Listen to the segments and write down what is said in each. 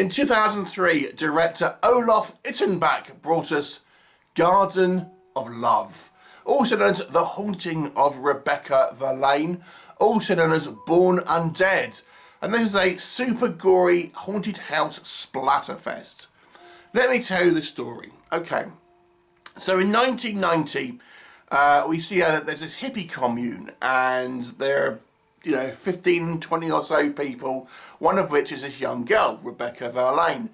In 2003, director Olof Ittenbach brought us Garden of Love, also known as The Haunting of Rebecca Verlaine, also known as Born Undead. And this is a super gory haunted house splatterfest. Let me tell you the story. Okay, so in 1990, we see that there's this hippie commune, and there are 15, 20 or so people, one of which is this young girl, Rebecca Verlaine.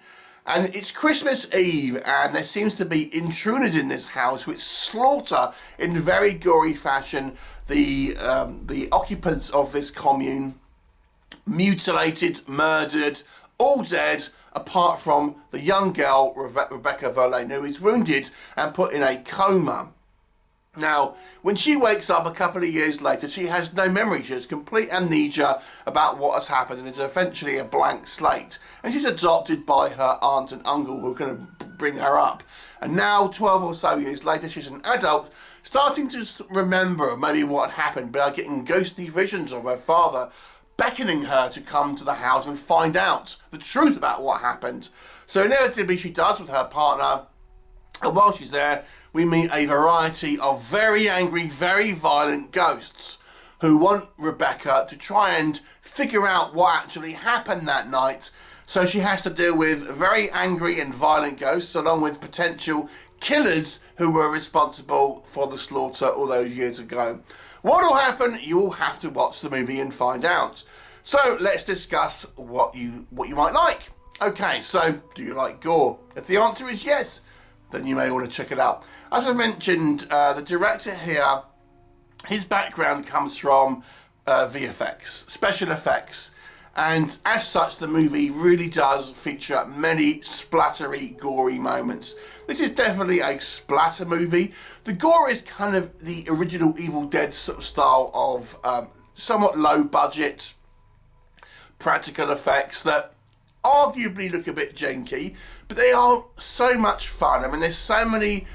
And it's Christmas Eve, and there seems to be intruders in this house which slaughter in very gory fashion the occupants of this commune, mutilated, murdered, all dead, apart from the young girl, Rebecca Verlaine, who is wounded and put in a coma. Now, when she wakes up a couple of years later, she has no memory. She has complete amnesia about what has happened and is eventually a blank slate. And she's adopted by her aunt and uncle who kind of bring her up. And now, 12 or so years later, she's an adult, starting to remember maybe what happened by getting ghostly visions of her father, beckoning her to come to the house and find out the truth about what happened. So inevitably she does with her partner. And while she's there, we meet a variety of very angry, very violent ghosts who want Rebecca to try and figure out what actually happened that night. So she has to deal with very angry and violent ghosts along with potential killers who were responsible for the slaughter all those years ago. What will happen? You'll have to watch the movie and find out. So let's discuss what you might like. Okay, so do you like gore? If the answer is yes, then you may want to check it out. As I mentioned, the director here, his background comes from VFX, special effects, and as such the movie really does feature many splattery, gory moments. This is definitely a splatter movie. The gore is kind of the original Evil Dead sort of style of somewhat low budget practical effects that arguably look a bit janky, but they are so much fun. I mean, there's so many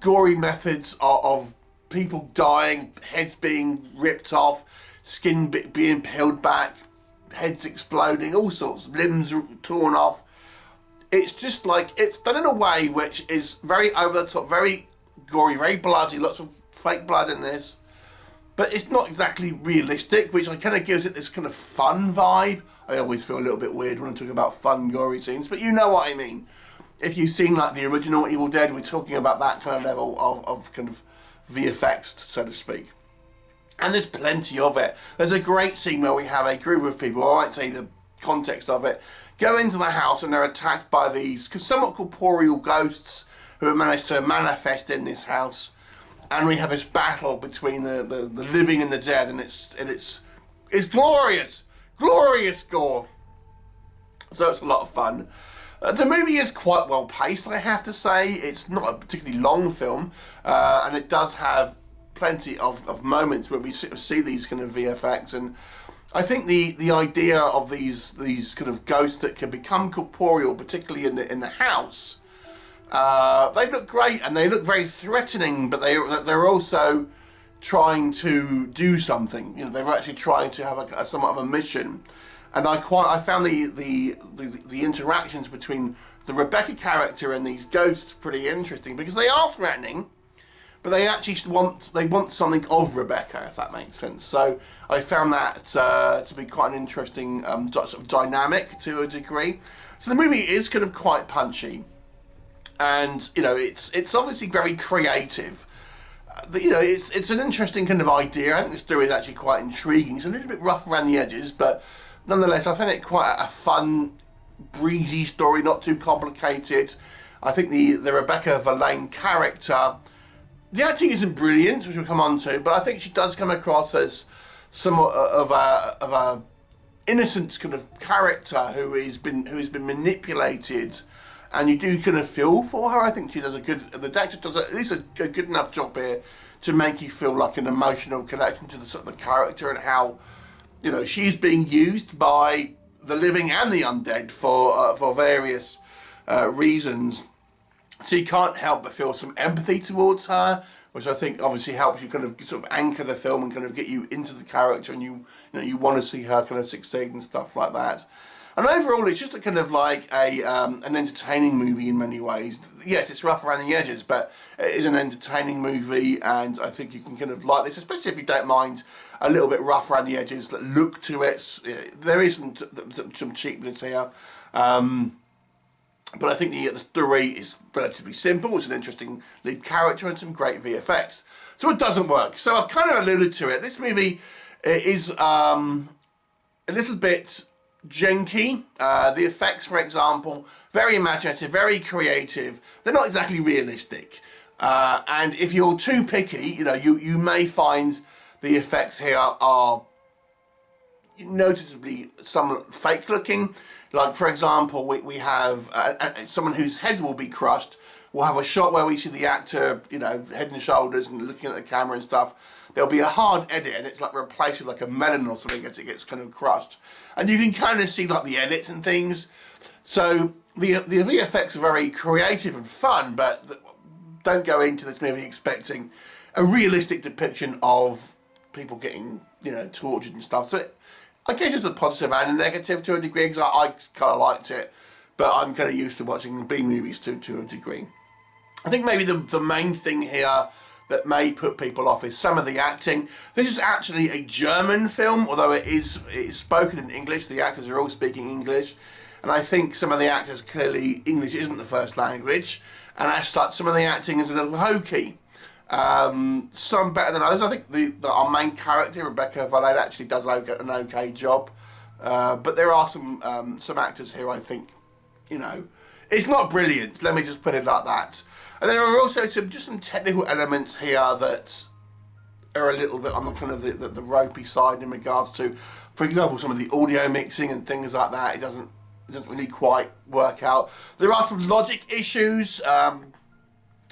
gory methods of people dying, heads being ripped off, skin being peeled back, heads exploding, all sorts, limbs torn off. It's just like, it's done in a way which is very over the top, very gory, very bloody, lots of fake blood in this. But it's not exactly realistic, which kind of gives it this kind of fun vibe. I always feel a little bit weird when I'm talking about fun, gory scenes, but you know what I mean. If you've seen like the original Evil Dead, we're talking about that kind of level of kind of VFX, so to speak. And there's plenty of it. There's a great scene where we have a group of people, I won't say the context of it, go into the house and they're attacked by these somewhat corporeal ghosts who have managed to manifest in this house. And we have this battle between the living and the dead, and it's glorious, glorious gore. So it's a lot of fun. The movie is quite well paced, I have to say. It's not a particularly long film, and it does have plenty of moments where we sort of see these kind of VFX. And I think the idea of these kind of ghosts that can become corporeal, particularly in the house. They look great and they look very threatening, but they're also trying to do something. You know, they're actually trying to have a somewhat of a mission. And I found the interactions between the Rebecca character and these ghosts pretty interesting, because they are threatening, but they actually want something of Rebecca, if that makes sense. So I found that to be quite an interesting sort of dynamic to a degree. So the movie is kind of quite punchy. And, you know, it's obviously very creative. You know, it's an interesting kind of idea. I think the story is actually quite intriguing. It's a little bit rough around the edges, but nonetheless, I find it quite a fun, breezy story, not too complicated. I think the Rebecca Verlaine character, the acting isn't brilliant, which we'll come on to, but I think she does come across as somewhat of a innocent kind of character who has been manipulated. And you do kind of feel for her. I think she does the director does at least a good enough job here to make you feel like an emotional connection to the sort of the character and how, you know, she's being used by the living and the undead for various reasons. So you can't help but feel some empathy towards her, which I think obviously helps you kind of sort of anchor the film and kind of get you into the character, and you want to see her kind of succeed and stuff like that. And overall, it's just a kind of like an entertaining movie in many ways. Yes, it's rough around the edges, but it is an entertaining movie, and I think you can kind of like this, especially if you don't mind a little bit rough around the edges. That look to it, there is some cheapness here. But I think the story is relatively simple. It's an interesting lead character and some great VFX. So it doesn't work. So I've kind of alluded to it. This movie is a little bit janky. The effects, for example, very imaginative, very creative. They're not exactly realistic. And if you're too picky, you may find the effects here are noticeably somewhat fake looking. Like, for example, we have someone whose head will be crushed. We'll have a shot where we see the actor, head and shoulders and looking at the camera and stuff. There'll be a hard edit, and it's like replaced with like a melon or something as it gets kind of crushed. And you can kind of see like the edits and things. So the VFX are very creative and fun, but don't go into this movie expecting a realistic depiction of people getting, tortured and stuff. So I guess it's a positive and a negative to a degree, because I kind of liked it, but I'm kind of used to watching B movies to a degree. I think maybe the main thing here that may put people off is some of the acting. This is actually a German film, although it is spoken in English. The actors are all speaking English, and I think some of the actors, clearly English isn't the first language, and as such some of the acting is a little hokey. Some better than others. I think our main character, Rebecca Verlaine, actually does an okay job. But there are some actors here, I think, it's not brilliant. Let me just put it like that. And there are also some technical elements here that are a little bit on the kind of the ropey side in regards to, for example, some of the audio mixing and things like that. It doesn't really quite work out. There are some logic issues.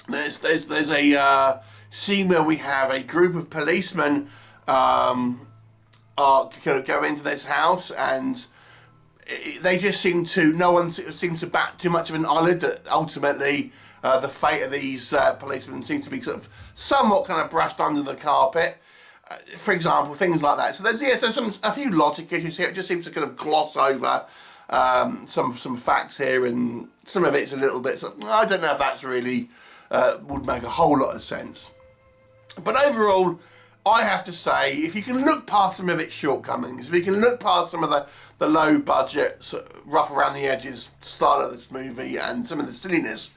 There's a scene where we have a group of policemen are go into this house, and they just no one seems to bat too much of an eyelid that ultimately the fate of these policemen seems to be sort of somewhat kind of brushed under the carpet. For example, things like that. So there's a few logic issues here. It just seems to kind of gloss over some facts here, and some of it's a little bit. So I don't know if that's really would make a whole lot of sense. But overall, I have to say, if you can look past some of its shortcomings, if you can look past some of the low budget, rough around the edges style of this movie and some of the silliness,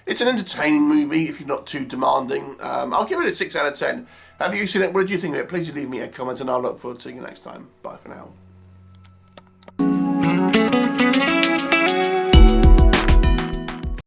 it's an entertaining movie if you're not too demanding. I'll give it a 6 out of 10. Have you seen it? What did you think of it? Please leave me a comment, and I'll look forward to seeing you next time. Bye for now.